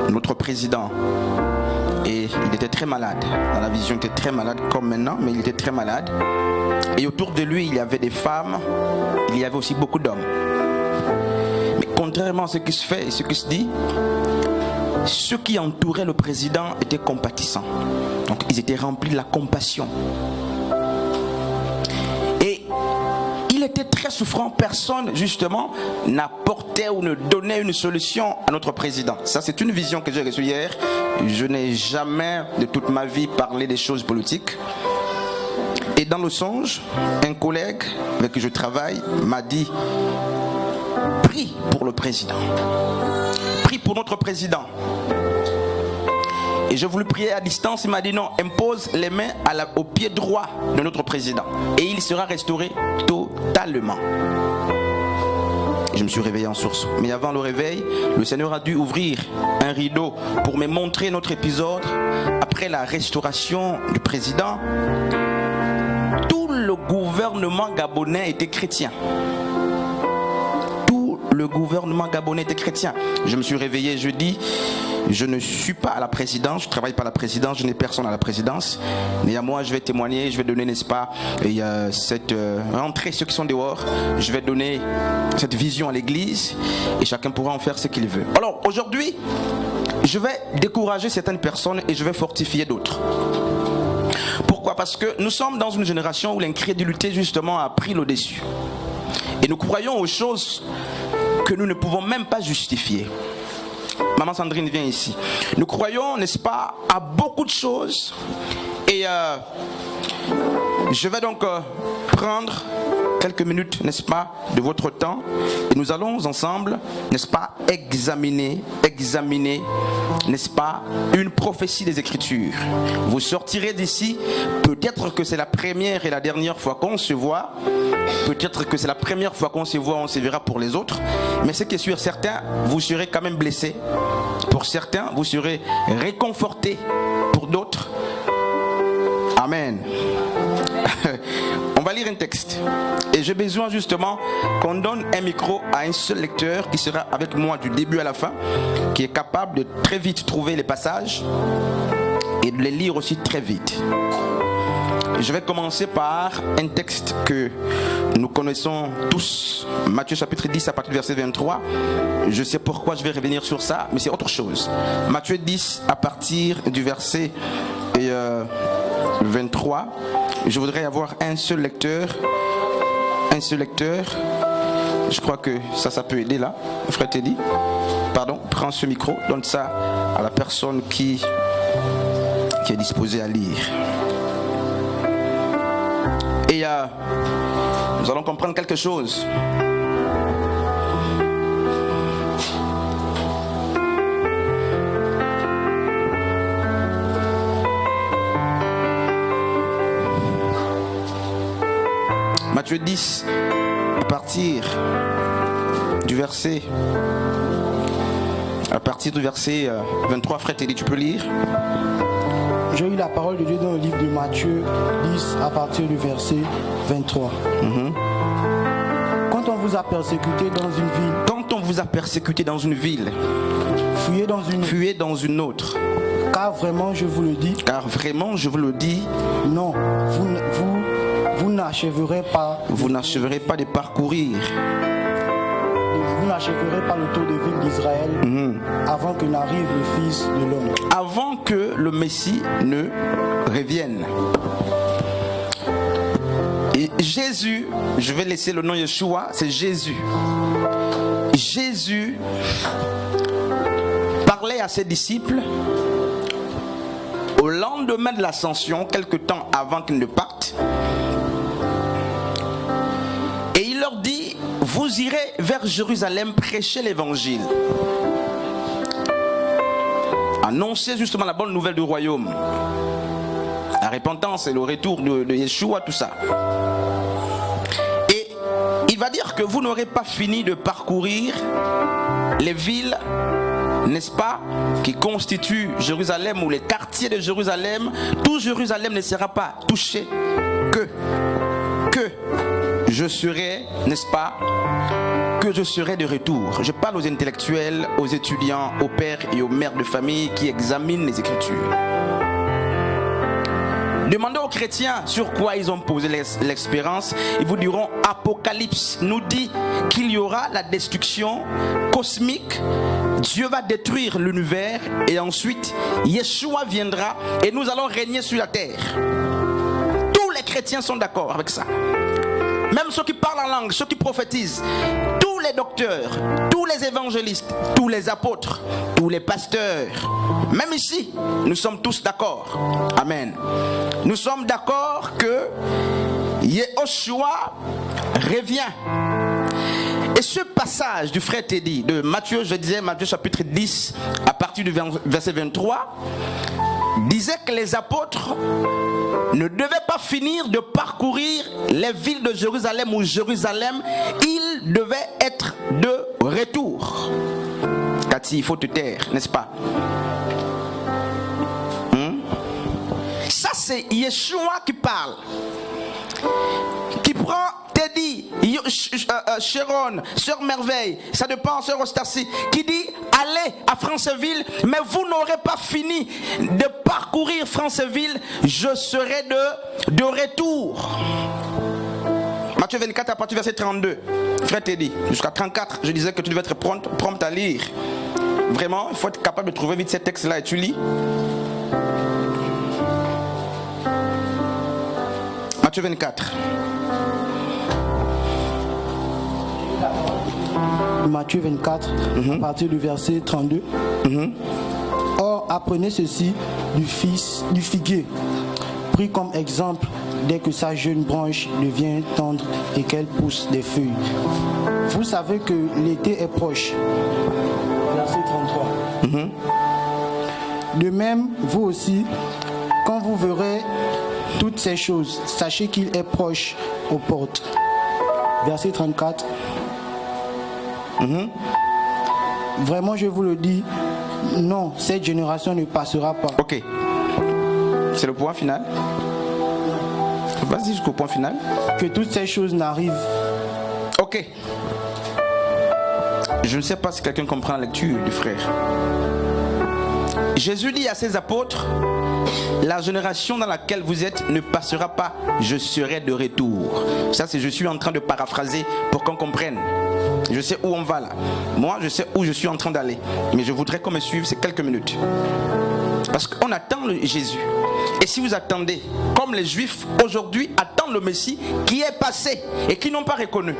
notre président, et il était très malade. Dans la vision, il était très malade comme maintenant, mais il était très malade. Et autour de lui, il y avait des femmes, il y avait aussi beaucoup d'hommes. Mais contrairement à ce qui se fait et ce qui se dit, ceux qui entouraient le président étaient compatissants. Donc ils étaient remplis de la compassion. Et il était très souffrant. Personne justement n'apportait ou ne donnait une solution à notre président. Ça, c'est une vision que j'ai reçue hier. Je n'ai jamais de toute ma vie parlé des choses politiques. Et dans le songe, un collègue avec qui je travaille m'a dit: prie pour le président, prie pour notre président. Et je voulais prier à distance. Il m'a dit non, impose les mains au pied droit de notre président et il sera restauré totalement. Je me suis réveillé en sursaut. Mais avant le réveil, le Seigneur a dû ouvrir un rideau pour me montrer notre épisode. Après la restauration du président, tout le gouvernement gabonais était chrétien. Tout le gouvernement gabonais était chrétien. Je me suis réveillé jeudi. Je ne suis pas à la présidence, je ne travaille pas à la présidence, je n'ai personne à la présidence. Néanmoins, je vais témoigner, je vais donner, n'est-ce pas, cette rentrée, ceux qui sont dehors, je vais donner cette vision à l'église et chacun pourra en faire ce qu'il veut. Alors, aujourd'hui, je vais décourager certaines personnes et je vais fortifier d'autres. Pourquoi? Parce que nous sommes dans une génération où l'incrédulité, justement, a pris le dessus. Et nous croyons aux choses que nous ne pouvons même pas justifier. Maman Sandrine vient ici. Nous croyons, n'est-ce pas, à beaucoup de choses. Et je vais donc prendre quelques minutes, n'est-ce pas, de votre temps. Et nous allons ensemble, n'est-ce pas, examiner, n'est-ce pas, une prophétie des Écritures. Vous sortirez d'ici, peut-être que c'est la première et la dernière fois qu'on se voit. Peut-être que c'est la première fois qu'on se voit, on se verra pour les autres. Mais ce qui est sûr, certains, vous serez quand même blessés. Pour certains, vous serez réconfortés. Pour d'autres, amen. On va lire un texte. Et j'ai besoin justement qu'on donne un micro à un seul lecteur qui sera avec moi du début à la fin, qui est capable de très vite trouver les passages et de les lire aussi très vite. Je vais commencer par un texte que nous connaissons tous, Matthieu chapitre 10 à partir du verset 23. Je sais pourquoi je vais revenir sur ça, mais c'est autre chose. Matthieu 10 à partir du verset 23. Je voudrais avoir un seul lecteur. Un seul lecteur. Je crois que ça peut aider là. Frère Teddy, pardon, prends ce micro, donne ça à la personne qui est disposée à lire. Et nous allons comprendre quelque chose. Matthieu 10, à partir du verset 23, frère Teddy, tu peux lire? J'ai eu la parole de Dieu dans le livre de Matthieu 10 à partir du verset 23. Quand on vous a persécuté dans une ville, fuyez dans une autre. Car vraiment je vous le dis, non, vous n'achèverez pas de parcourir. Vous n'achèverez pas le tour de ville d'Israël avant que n'arrive le Fils de l'homme. Avant que le Messie ne revienne. Et Jésus, je vais laisser le nom Yeshua, c'est Jésus. Jésus parlait à ses disciples au lendemain de l'ascension, quelque temps avant qu'ils ne partent. Et il leur dit: vous irez vers Jérusalem prêcher l'évangile. Annoncer justement la bonne nouvelle du royaume. La repentance et le retour de Yeshua, tout ça. Et il va dire que vous n'aurez pas fini de parcourir les villes, n'est-ce pas, qui constituent Jérusalem ou les quartiers de Jérusalem. Tout Jérusalem ne sera pas touché que je serai, n'est-ce pas, que je serai de retour. Je parle aux intellectuels, aux étudiants, aux pères et aux mères de famille qui examinent les Écritures. Demandez aux chrétiens sur quoi ils ont posé l'espérance. Ils vous diront, Apocalypse nous dit qu'il y aura la destruction cosmique. Dieu va détruire l'univers et ensuite Yeshua viendra et nous allons régner sur la terre. Tous les chrétiens sont d'accord avec ça. Même ceux qui parlent en langue, ceux qui prophétisent, tous les docteurs, tous les évangélistes, tous les apôtres, tous les pasteurs, même ici, nous sommes tous d'accord. Amen. Nous sommes d'accord que Yeshua revient. Et ce passage du frère Teddy de Matthieu, je disais Matthieu chapitre 10 à partir du verset 23, disait que les apôtres ne devaient pas finir de parcourir les villes de Jérusalem ou Jérusalem, ils devaient être de retour. Cathy, il faut te taire, n'est-ce pas? Ça c'est Yeshua qui parle, qui prend Teddy, Sharon, Sœur Merveille, ça dépend, Sœur Ostarcie, qui dit allez à Franceville, mais vous n'aurez pas fini de parcourir Franceville, je serai de retour. Matthieu 24 à partir du verset 32, frère Teddy, jusqu'à 34, je disais que tu devais être prompt à lire. Vraiment, il faut être capable de trouver vite ces textes-là et tu lis. Matthieu 24. Matthieu 24, à partir du verset 32. Or, apprenez ceci du figuier, pris comme exemple dès que sa jeune branche devient tendre et qu'elle pousse des feuilles. Vous savez que l'été est proche. Verset 33. De même, vous aussi, quand vous verrez toutes ces choses, sachez qu'il est proche aux portes. Verset 34. Vraiment, je vous le dis, non, cette génération ne passera pas. Ok. C'est le point final. Vas-y jusqu'au point final. Que toutes ces choses n'arrivent. Ok. Je ne sais pas si quelqu'un comprend la lecture du frère. Jésus dit à ses apôtres, la génération dans laquelle vous êtes ne passera pas, je serai de retour. Ça c'est je suis en train de paraphraser pour qu'on comprenne. Je sais où on va là. Moi je sais où je suis en train d'aller. Mais je voudrais qu'on me suive ces quelques minutes. Parce qu'on attend Jésus. Et si vous attendez, comme les Juifs aujourd'hui attendent le Messie qui est passé et qui n'ont pas reconnu.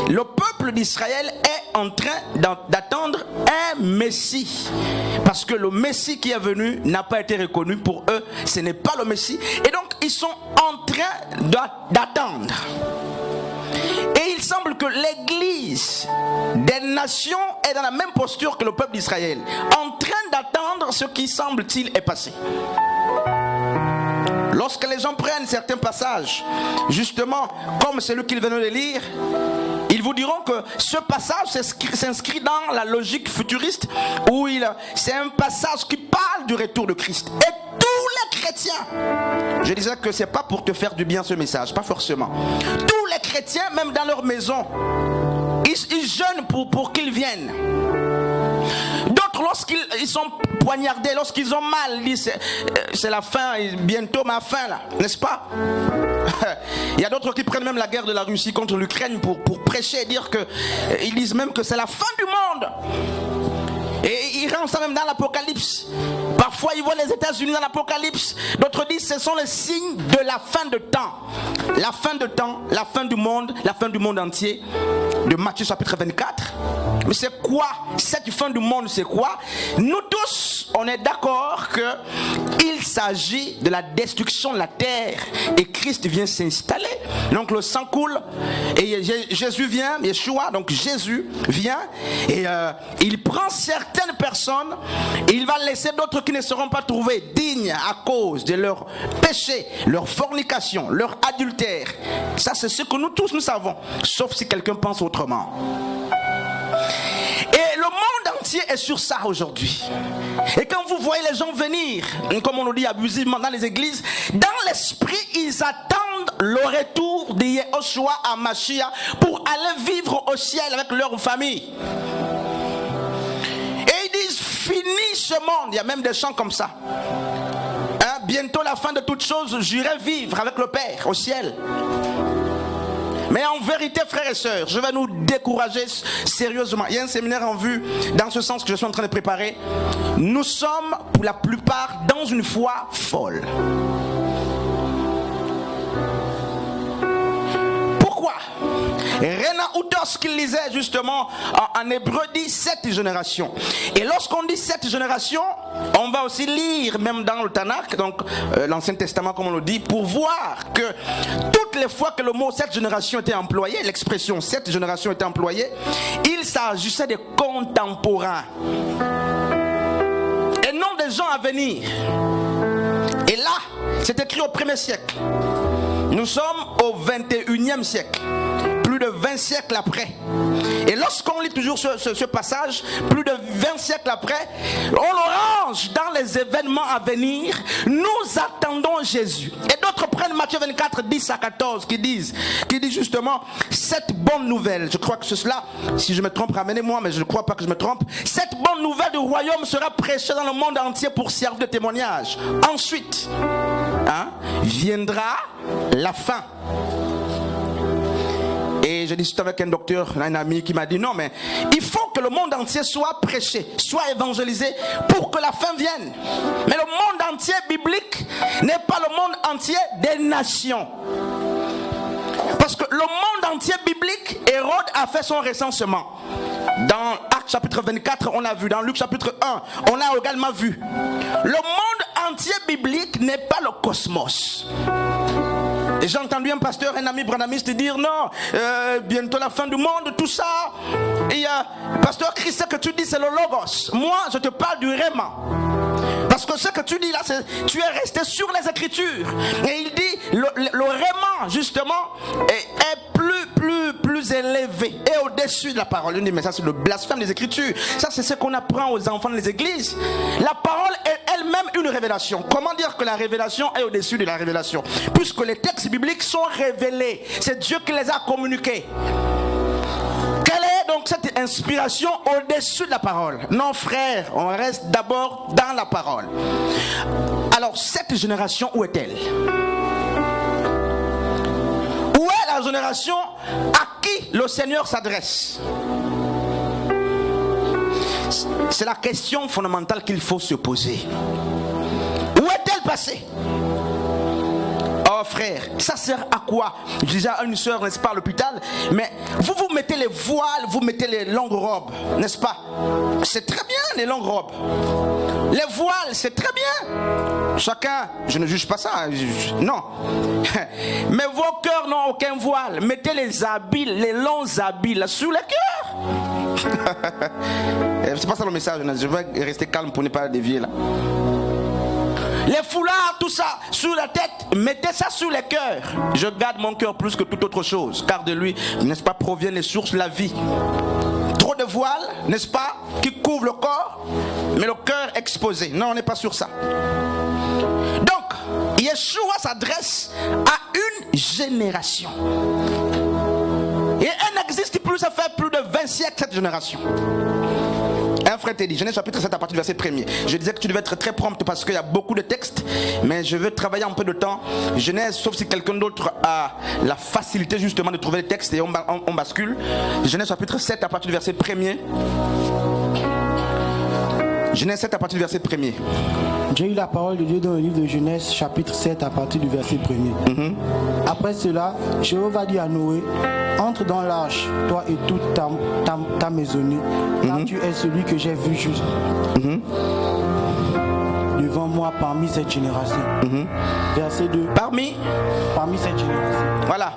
Le peuple d'Israël est en train d'attendre un Messie. Parce que le Messie qui est venu n'a pas été reconnu pour eux. Ce n'est pas le Messie. Et donc ils sont en train d'attendre. Et il semble que l'Église des nations est dans la même posture que le peuple d'Israël. En train d'attendre ce qui semble-t-il est passé. Lorsque les gens prennent certains passages, justement comme celui qu'ils viennent de lire, ils vous diront que ce passage s'inscrit dans la logique futuriste où c'est un passage qui parle du retour de Christ. Et tous les chrétiens, je disais que c'est pas pour te faire du bien ce message, pas forcément. Tous les chrétiens, même dans leur maison, ils jeûnent pour qu'ils viennent. D'autres, lorsqu'ils sont poignardés, lorsqu'ils ont mal, ils disent c'est la fin, bientôt ma fin là, n'est-ce pas? Il y a d'autres qui prennent même la guerre de la Russie contre l'Ukraine pour prêcher et dire que ils disent même que c'est la fin du monde. Et ils rentrent ça même dans l'Apocalypse. Parfois ils voient les États-Unis dans l'Apocalypse. D'autres disent ce sont les signes de la fin de temps. La fin de temps, la fin du monde entier. De Matthieu chapitre 24. Mais c'est quoi cette fin du monde? C'est quoi? Nous tous, on est d'accord qu'il s'agit de la destruction de la terre et Christ vient s'installer. Donc le sang coule et Jésus vient, Yeshua, donc Jésus vient et il prend certaines personnes et il va laisser d'autres qui ne seront pas trouvés dignes à cause de leur péché, leur fornication, leur adultère. Ça c'est ce que nous tous nous savons, sauf si quelqu'un pense autrement. Et le monde entier est sur ça aujourd'hui. Et quand vous voyez les gens venir, comme on le dit abusivement dans les églises, dans l'esprit, ils attendent le retour de Yehoshua à Mashiach pour aller vivre au ciel avec leur famille. Et ils disent, fini ce monde. Il y a même des chants comme ça. Hein, bientôt la fin de toutes choses, j'irai vivre avec le Père au ciel. Mais en vérité, frères et sœurs, je vais nous décourager sérieusement. Il y a un séminaire en vue dans ce sens que je suis en train de préparer. Nous sommes pour la plupart dans une foi folle. Pourquoi? Rena Utos qui lisait justement en hébreu dit 7 générations. Et lorsqu'on dit 7 générations, on va aussi lire même dans le Tanakh, donc l'Ancien Testament comme on le dit, pour voir que toutes les fois que le mot 7 générations était employé, l'expression 7 générations était employée, il s'agissait des contemporains et non des gens à venir. Et là, c'est écrit au 1er siècle. Nous sommes au 21e siècle. Plus de 20 siècles après. Et lorsqu'on lit toujours ce passage, plus de 20 siècles après, on le range dans les événements à venir. Nous attendons Jésus. Et d'autres prennent Matthieu 24, 10 à 14 qui dit justement cette bonne nouvelle. Je crois que c'est cela, si je me trompe, ramenez-moi, mais je ne crois pas que je me trompe. Cette bonne nouvelle du royaume sera prêchée dans le monde entier pour servir de témoignage. Ensuite, viendra la fin. Et je discutais avec un docteur, un ami qui m'a dit non, mais il faut que le monde entier soit prêché, soit évangélisé pour que la fin vienne. Mais le monde entier biblique n'est pas le monde entier des nations. Parce que le monde entier biblique, Hérode a fait son recensement. Dans Actes chapitre 24, on l'a vu. Dans Luc chapitre 1, on l'a également vu. Le monde entier biblique n'est pas le cosmos. Et j'ai entendu un pasteur, un ami branhamiste dire non, bientôt la fin du monde, tout ça. Et pasteur Christ, ce que tu dis c'est le logos. Moi je te parle du réma. Parce que ce que tu dis là, tu es resté sur les Écritures. Et il dit le réma justement est plus élevé et au-dessus de la parole. Il dit mais ça c'est le blasphème des Écritures. Ça c'est ce qu'on apprend aux enfants des églises. La parole est elle-même une révélation. Comment dire que la révélation est au-dessus de la révélation? Puisque les textes bibliques sont révélés. C'est Dieu qui les a communiqués. Quelle est donc cette inspiration au-dessus de la parole? Non frère, on reste d'abord dans la parole. Alors cette génération, où est-elle? Où est la génération à qui le Seigneur s'adresse? C'est la question fondamentale qu'il faut se poser. Où est-elle passée? Oh frère, ça sert à quoi? Je disais à une soeur, n'est-ce pas, à l'hôpital, mais vous mettez les voiles, vous mettez les longues robes, n'est-ce pas? C'est très bien les longues robes. Les voiles, c'est très bien. Chacun, je ne juge pas ça, non. Mais vos cœurs n'ont aucun voile. Mettez les habits, les longs habits là, sous les cœurs. C'est pas ça le message, je vais rester calme pour ne pas dévier là. Les foulards, tout ça, sous la tête, mettez ça sous les cœurs. Je garde mon cœur plus que toute autre chose, car de lui, n'est-ce pas, proviennent les sources de la vie. Trop de voiles, n'est-ce pas, qui couvrent le corps, mais le cœur exposé. Non, on n'est pas sur ça. Donc, Yeshua s'adresse à une génération. Et elle n'existe plus, ça fait plus de 20 siècles cette génération. Un frère t'a dit, Genèse chapitre 7 à partir du verset 1er. Je disais que tu devais être très prompt parce qu'il y a beaucoup de textes, mais je veux travailler un peu de temps. Genèse, sauf si quelqu'un d'autre a la facilité justement de trouver les textes et on bascule. Genèse chapitre 7 à partir du verset 1er. Genèse 7 à partir du verset 1er. J'ai eu la parole de Dieu dans le livre de Genèse chapitre 7 à partir du verset 1er. Après cela, Jéhovah dit à Noé, entre dans l'arche, toi et toute ta maisonnée, car tu es celui que j'ai vu juste devant moi parmi cette génération. Verset 2. Parmi cette génération. Voilà.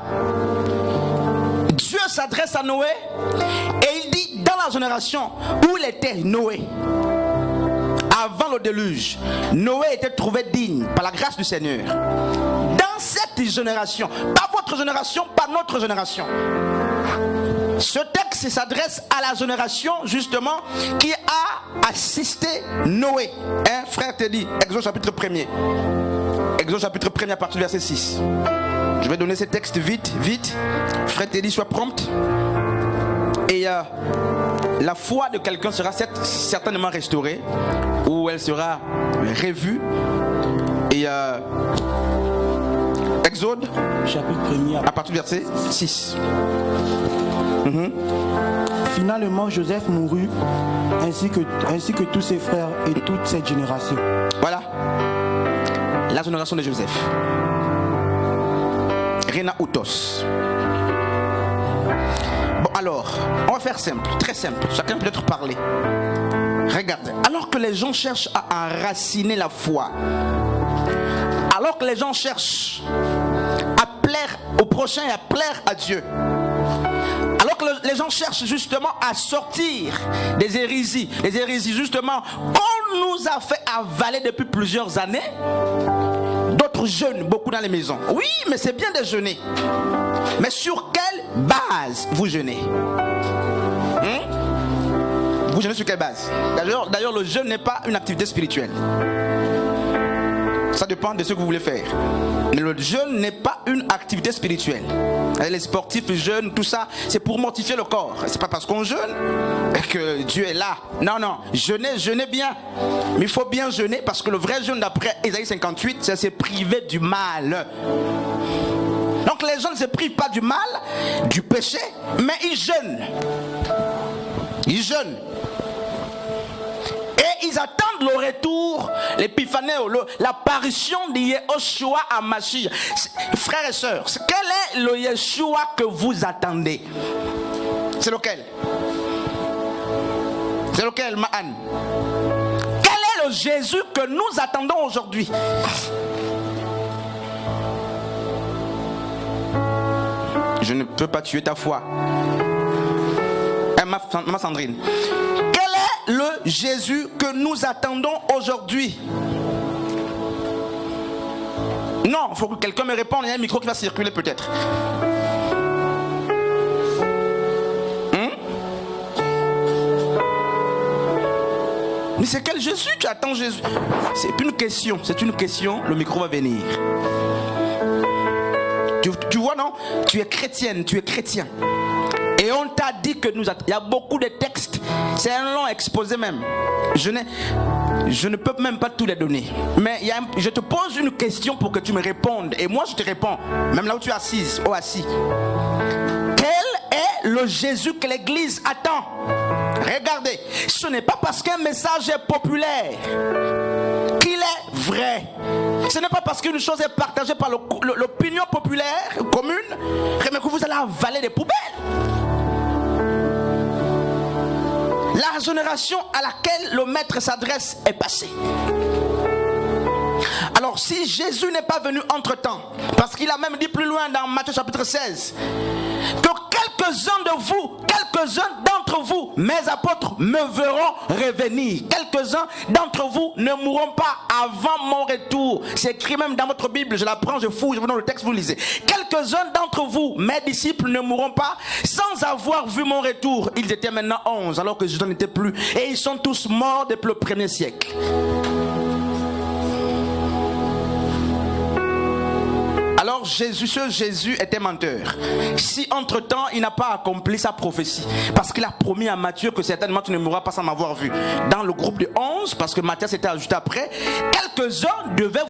Dieu s'adresse à Noé et il dit dans la génération où il était Noé. Avant le déluge, Noé était trouvé digne par la grâce du Seigneur. Dans cette génération, pas votre génération, pas notre génération. Ce texte s'adresse à la génération justement qui a assisté Noé. Un frère te dit, Exode chapitre 1er. Exode chapitre 1er à partir du verset 6. Je vais donner ces textes vite. Frère Teddy, sois prompte. Et la foi de quelqu'un sera certainement restaurée, ou elle sera revue. Et Exode, chapitre 1er, à partir du verset 6. Finalement, Joseph mourut, ainsi que tous ses frères et toute cette génération. Voilà la génération de Joseph. Rena Utos. Bon, alors, on va faire simple, très simple. Chacun peut être parler. Regardez, alors que les gens cherchent à enraciner la foi, alors que les gens cherchent à plaire au prochain et à plaire à Dieu, alors que les gens cherchent justement à sortir des hérésies justement qu'on nous a fait avaler depuis plusieurs années, d'autres jeûnent beaucoup dans les maisons. Oui, mais c'est bien de jeûner. Mais sur quelle base vous jeûnez? Vous jeûnez sur quelle base? D'ailleurs, le jeûne n'est pas une activité spirituelle. Ça dépend de ce que vous voulez faire. Mais le jeûne n'est pas une activité spirituelle. Les sportifs jeûnent, tout ça, c'est pour mortifier le corps. C'est pas parce qu'on jeûne que Dieu est là. Non, jeûnez bien. Mais il faut bien jeûner parce que le vrai jeûne d'après Ésaïe 58, c'est se priver du mal. Donc les gens ne se privent pas du mal, du péché, mais ils jeûnent. Ils jeûnent. Et ils attendent le retour, l'épiphanie, l'apparition de Yeshua à Mashiach. Frères et sœurs, quel est le Yeshua que vous attendez? C'est lequel? C'est lequel, Ma'an? Quel est le Jésus que nous attendons aujourd'hui? Je ne peux pas tuer ta foi. Ma Sandrine. Quel est le Jésus que nous attendons aujourd'hui? Non, il faut que quelqu'un me réponde. Il y a un micro qui va circuler peut-être. Mais c'est quel Jésus tu attends? Jésus? C'est une question. Le micro va venir. Tu vois, non? Tu es chrétienne, tu es chrétien. Et on t'a dit que il y a beaucoup de textes. C'est un long exposé même. Je ne peux même pas tous les donner. Mais je te pose une question pour que tu me répondes. Et moi je te réponds. Même là où tu es assise ou assis. Quel est le Jésus que l'Église attend? Regardez. Ce n'est pas parce qu'un message est populaire qu'il est vrai. Ce n'est pas parce qu'une chose est partagée par l'opinion populaire commune que vous allez avaler des poubelles. La génération à laquelle le maître s'adresse est passée. Alors si Jésus n'est pas venu entre-temps, parce qu'il a même dit plus loin dans Matthieu chapitre 16, que quelques-uns d'entre vous, mes apôtres, me verront revenir. Quelques-uns d'entre vous ne mourront pas avant mon retour. C'est écrit même dans votre Bible, je la prends, je fouille, je vous donne le texte, vous lisez. Quelques-uns d'entre vous, mes disciples, ne mourront pas sans avoir vu mon retour. Ils étaient maintenant 11, alors que je n'en étais plus. Et ils sont tous morts depuis le premier siècle. Alors ce Jésus était menteur. Si entre-temps il n'a pas accompli sa prophétie, parce qu'il a promis à Matthieu que certainement tu ne mourras pas sans m'avoir vu. Dans le groupe de 11, parce que Matthieu s'était ajouté après, quelques-uns devaient